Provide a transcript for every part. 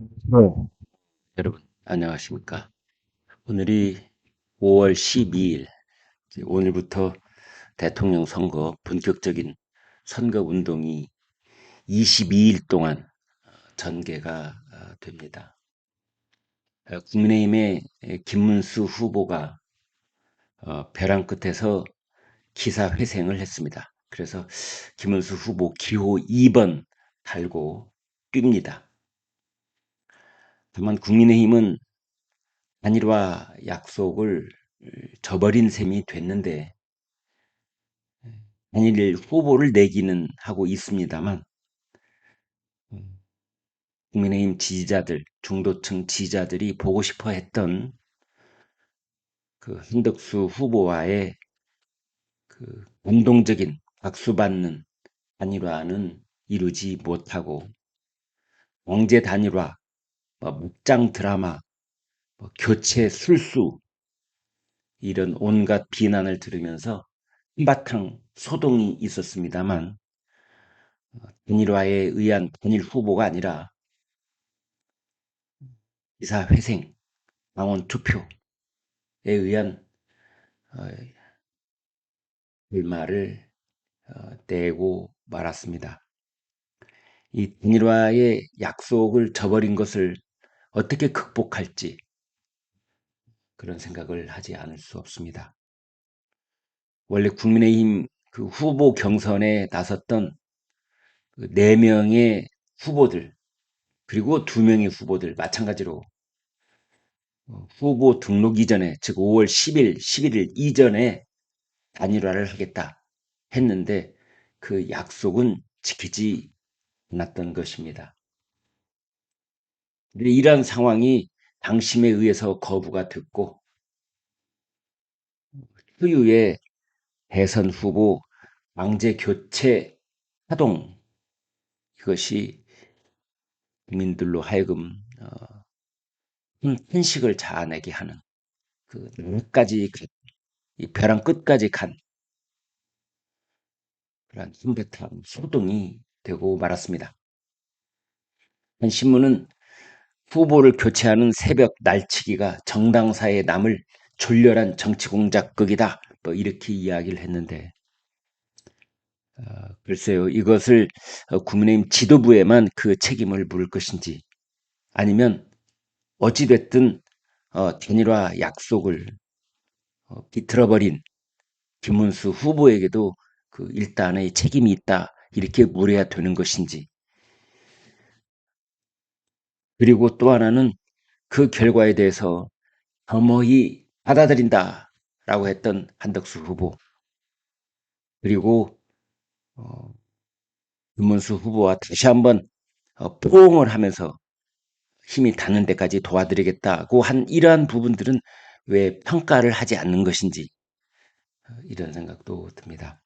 네. 여러분, 안녕하십니까? 오늘이 5월 12일, 오늘부터 대통령 선거, 본격적인 선거 운동이 22일 동안 전개가 됩니다. 국민의힘의 김문수 후보가 벼랑 끝에서 기사 회생을 했습니다. 그래서 김문수 후보 기호 2번 달고 뜁니다. 다만 국민의힘은 단일화 약속을 저버린 셈이 됐는데 단일 후보를 내기는 하고 있습니다만 국민의힘 지지자들, 중도층 지지자들이 보고 싶어 했던 그 한덕수 후보와의 그 운동적인 박수받는 단일화는 이루지 못하고 왕제 단일화, 목장 드라마, 교체 술수 이런 온갖 비난을 들으면서 한바탕 소동이 있었습니다만 단일화에 의한 단일 후보가 아니라 기사회생, 망원 투표에 의한 불말을 떼고 말았습니다. 이 단일화의 약속을 저버린 것을 어떻게 극복할지 그런 생각을 하지 않을 수 없습니다. 원래 국민의힘 그 후보 경선에 나섰던 그 4명의 후보들 그리고 2명의 후보들 마찬가지로 후보 등록 이전에 즉 5월 10일, 11일 이전에 단일화를 하겠다 했는데 그 약속은 지키지 않았던 것입니다. 이러한 상황이 당심에 의해서 거부가 됐고 후유의 대선 후보 왕제 교체 파동 이것이 국민들로 하여금 한식을 자아내게 하는 그 끝까지 이 벼랑 끝까지 간 그런 한바탕 소동이 되고 말았습니다. 한 신문은 후보를 교체하는 새벽 날치기가 정당사에 남을 졸렬한 정치 공작극이다. 뭐 이렇게 이야기를 했는데 글쎄요. 이것을 국민의힘 지도부에만 그 책임을 물을 것인지 아니면 어찌됐든 단일화 약속을 비틀어버린 김문수 후보에게도 그 일단의 책임이 있다. 이렇게 물어야 되는 것인지 그리고 또 하나는 그 결과에 대해서 겸허히 받아들인다라고 했던 한덕수 후보 그리고 김문수 후보와 다시 한번 포옹을 하면서 힘이 닿는 데까지 도와드리겠다고 한 이러한 부분들은 왜 평가를 하지 않는 것인지 이런 생각도 듭니다.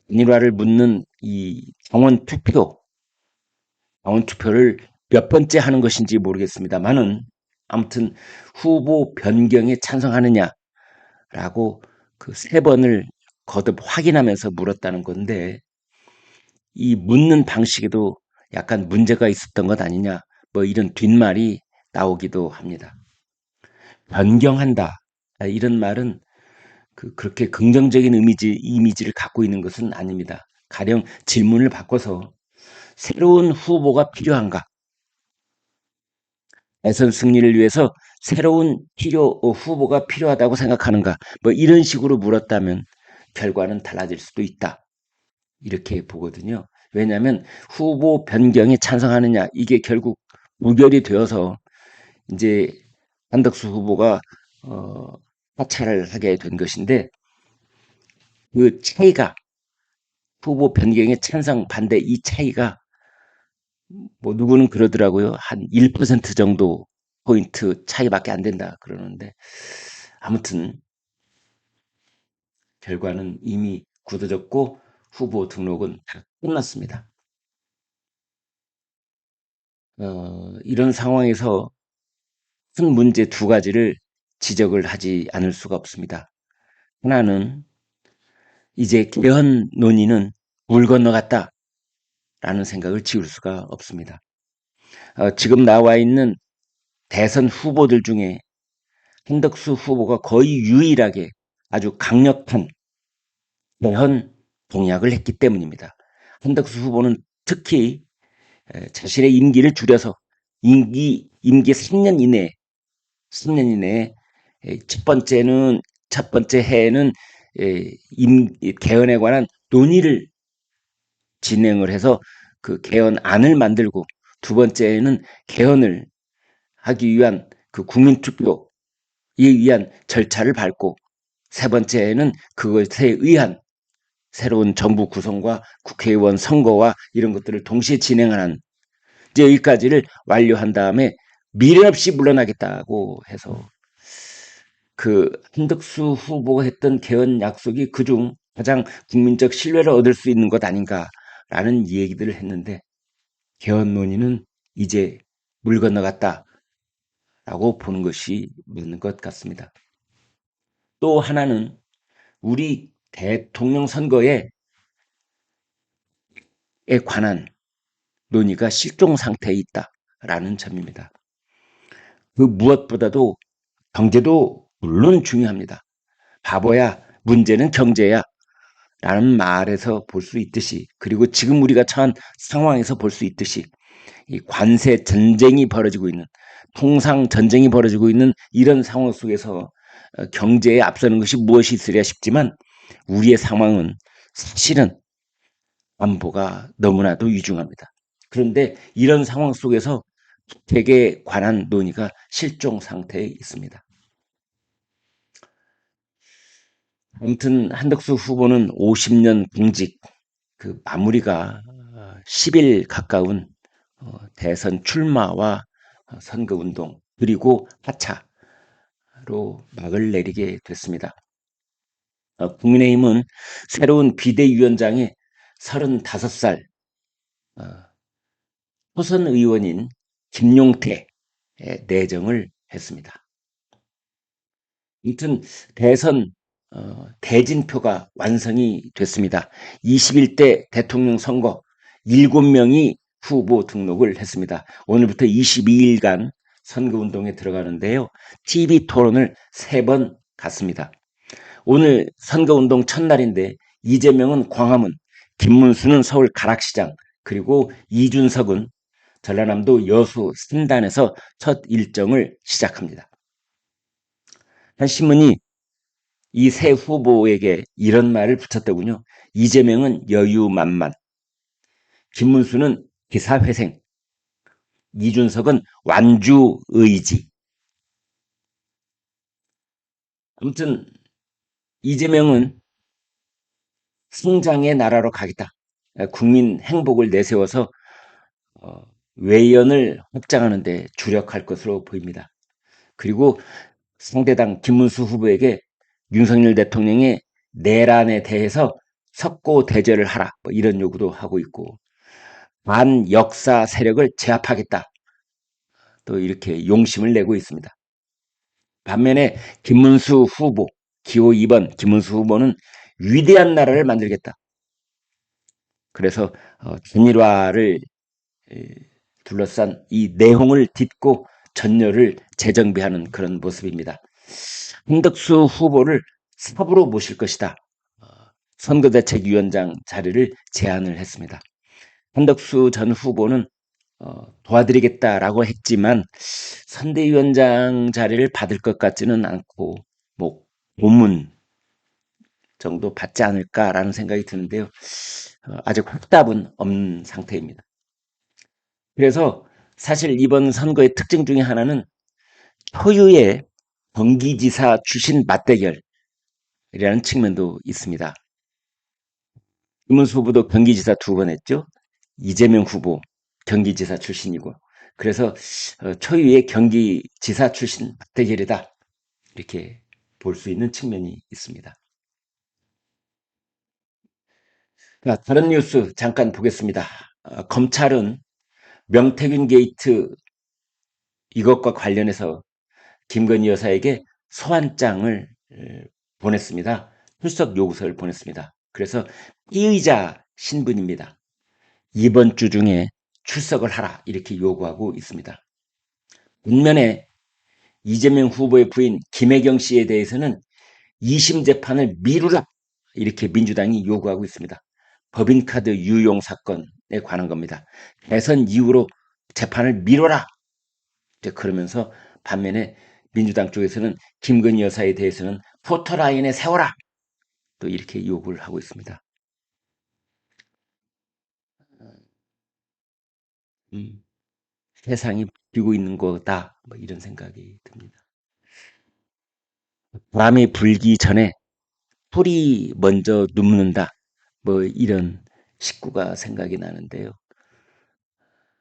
단일화를 묻는 이 당원 투표를 몇 번째 하는 것인지 모르겠습니다만은 아무튼 후보 변경에 찬성하느냐라고 그 3번을 거듭 확인하면서 물었다는 건데 이 묻는 방식에도 약간 문제가 있었던 것 아니냐 뭐 이런 뒷말이 나오기도 합니다. 변경한다 이런 말은 그렇게 긍정적인 이미지를 갖고 있는 것은 아닙니다. 가령 질문을 바꿔서 새로운 후보가 필요한가? 대선 승리를 위해서 새로운 후보가 필요하다고 생각하는가? 뭐 이런 식으로 물었다면 결과는 달라질 수도 있다. 이렇게 보거든요. 왜냐하면 후보 변경에 찬성하느냐 이게 결국 무결이 되어서 이제 한덕수 후보가 하차를 하게 된 것인데 그 차이가 후보 변경에 찬성 반대 이 차이가 뭐 누구는 그러더라고요. 한 1% 정도 포인트 차이밖에 안 된다 그러는데 아무튼 결과는 이미 굳어졌고 후보 등록은 다 끝났습니다. 이런 상황에서 큰 문제 2가지를 지적을 하지 않을 수가 없습니다. 하나는 이제 개헌 논의는 물 건너갔다라는 생각을 지울 수가 없습니다. 지금 나와 있는 대선 후보들 중에 한덕수 후보가 거의 유일하게 아주 강력한 개헌 공약을 했기 때문입니다. 한덕수 후보는 특히 자신의 임기를 줄여서 임기 3년 이내에 3년 이내에 첫 번째 해에는 개헌에 관한 논의를 진행을 해서 그 개헌안을 만들고, 두 번째에는 개헌을 하기 위한 그 국민투표에 의한 절차를 밟고, 세 번째에는 그것에 의한 새로운 정부 구성과 국회의원 선거와 이런 것들을 동시에 진행하는, 이제 여기까지를 완료한 다음에 미련 없이 물러나겠다고 해서 그 한덕수 후보가 했던 개헌 약속이 그중 가장 국민적 신뢰를 얻을 수 있는 것 아닌가라는 얘기들을 했는데, 개헌 논의는 이제 물 건너갔다라고 보는 것이 맞는 것 같습니다. 또 하나는 우리 대통령 선거에 관한 논의가 실종 상태에 있다라는 점입니다. 그 무엇보다도 경제도 물론 중요합니다. 바보야, 문제는 경제야 라는 말에서 볼 수 있듯이, 그리고 지금 우리가 처한 상황에서 볼 수 있듯이, 이 관세 전쟁이 벌어지고 있는, 통상 전쟁이 벌어지고 있는 이런 상황 속에서 경제에 앞서는 것이 무엇이 있으랴 싶지만, 우리의 상황은 사실은 안보가 너무나도 위중합니다. 그런데 이런 상황 속에서 대개에 관한 논의가 실종 상태에 있습니다. 아무튼 한덕수 후보는 50년 공직 그 마무리가 10일 가까운 대선 출마와 선거운동 그리고 하차로 막을 내리게 됐습니다. 국민의힘은 새로운 비대위원장에 35살 호선 의원인 김용태 내정을 했습니다. 아무튼 대선 대진표가 완성이 됐습니다. 21대 대통령 선거 7명이 후보 등록을 했습니다. 오늘부터 22일간 선거운동에 들어가는데요. TV 토론을 3번 갔습니다. 오늘 선거운동 첫날인데 이재명은 광화문, 김문수는 서울 가락시장, 그리고 이준석은 전라남도 여수 신단에서 첫 일정을 시작합니다. 한 신문이 이 세 후보에게 이런 말을 붙였더군요. 이재명은 여유만만, 김문수는 기사회생, 이준석은 완주의지. 아무튼 이재명은 성장의 나라로 가겠다. 국민 행복을 내세워서 외연을 확장하는 데 주력할 것으로 보입니다. 그리고 상대당 김문수 후보에게 윤석열 대통령의 내란에 대해서 석고 대절을 하라, 뭐 이런 요구도 하고 있고, 반역사 세력을 제압하겠다, 또 이렇게 용심을 내고 있습니다. 반면에 김문수 후보, 기호 2번 김문수 후보는 위대한 나라를 만들겠다. 그래서 단일화를 둘러싼 이 내홍을 딛고 전열을 재정비하는 그런 모습입니다. 한덕수 후보를 삽으로 모실 것이다. 선거대책위원장 자리를 제안을 했습니다. 한덕수 전 후보는 도와드리겠다라고 했지만 선대위원장 자리를 받을 것 같지는 않고 뭐 고문 정도 받지 않을까라는 생각이 드는데요. 아직 확답은 없는 상태입니다. 그래서 사실 이번 선거의 특징 중에 하나는 초유의 경기지사 출신 맞대결이라는 측면도 있습니다. 김문수 후보도 경기지사 2번 했죠. 이재명 후보 경기지사 출신이고, 그래서 초유의 경기지사 출신 맞대결이다, 이렇게 볼 수 있는 측면이 있습니다. 다른 뉴스 잠깐 보겠습니다. 검찰은 명태균 게이트 이것과 관련해서 김건희 여사에게 소환장을 보냈습니다. 출석 요구서를 보냈습니다. 그래서 피의자 신분입니다. 이번 주 중에 출석을 하라 이렇게 요구하고 있습니다. 반면에 이재명 후보의 부인 김혜경 씨에 대해서는 2심 재판을 미루라 이렇게 민주당이 요구하고 있습니다. 법인카드 유용 사건에 관한 겁니다. 대선 이후로 재판을 미뤄라. 그러면서 반면에 민주당 쪽에서는 김건희 여사에 대해서는 포토라인에 세워라. 또 이렇게 요구를 하고 있습니다. 세상이 비고 있는 거다. 뭐 이런 생각이 듭니다. 바람이 불기 전에 풀이 먼저 눕는다. 뭐 이런 식구가 생각이 나는데요.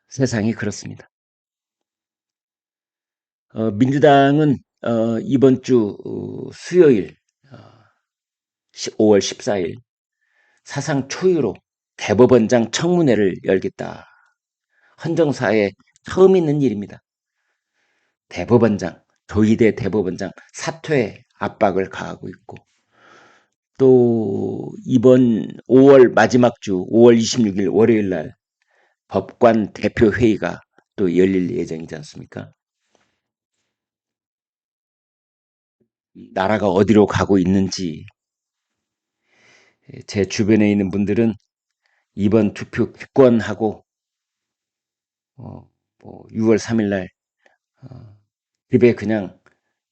세상이 그렇습니다. 민주당은 이번 주 수요일 5월 14일 사상 초유로 대법원장 청문회를 열겠다. 헌정사에 처음 있는 일입니다. 대법원장, 조희대 대법원장 사퇴 압박을 가하고 있고 또 이번 5월 마지막 주 5월 26일 월요일 날 법관 대표회의가 또 열릴 예정이지 않습니까? 나라가 어디로 가고 있는지 제 주변에 있는 분들은 이번 투표 기권하고 뭐 6월 3일 날 집에 그냥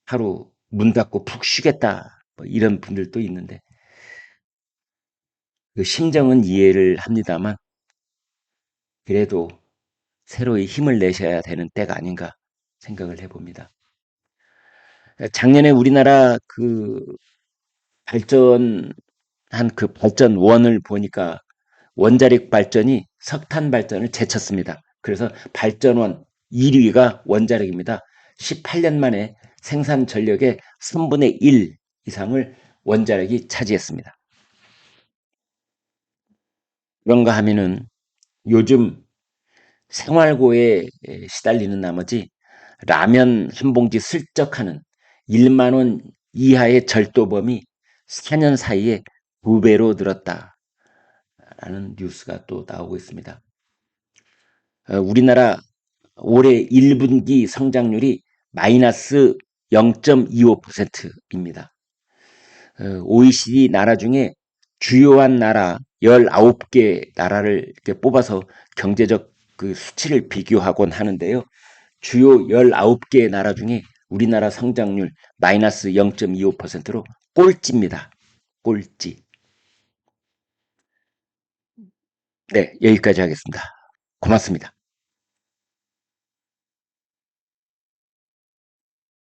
하루 문 닫고 푹 쉬겠다 뭐 이런 분들도 있는데 그 심정은 이해를 합니다만 그래도 새로이 힘을 내셔야 되는 때가 아닌가 생각을 해봅니다. 작년에 우리나라 그 발전한 그 발전원을 보니까 원자력 발전이 석탄 발전을 제쳤습니다. 그래서 발전원 1위가 원자력입니다. 18년 만에 생산 전력의 3분의 1 이상을 원자력이 차지했습니다. 그런가 하면은 요즘 생활고에 시달리는 나머지 라면 한 봉지 슬쩍 하는 1만 원 이하의 절도범이 4년 사이에 2배로 늘었다라는 뉴스가 또 나오고 있습니다. 우리나라 올해 1분기 성장률이 마이너스 0.25%입니다. OECD 나라 중에 주요한 나라 19개 나라를 이렇게 뽑아서 경제적 그 수치를 비교하곤 하는데요. 주요 19개 나라 중에 우리나라 성장률 마이너스 0.25%로 꼴찌입니다. 꼴찌. 네, 여기까지 하겠습니다. 고맙습니다.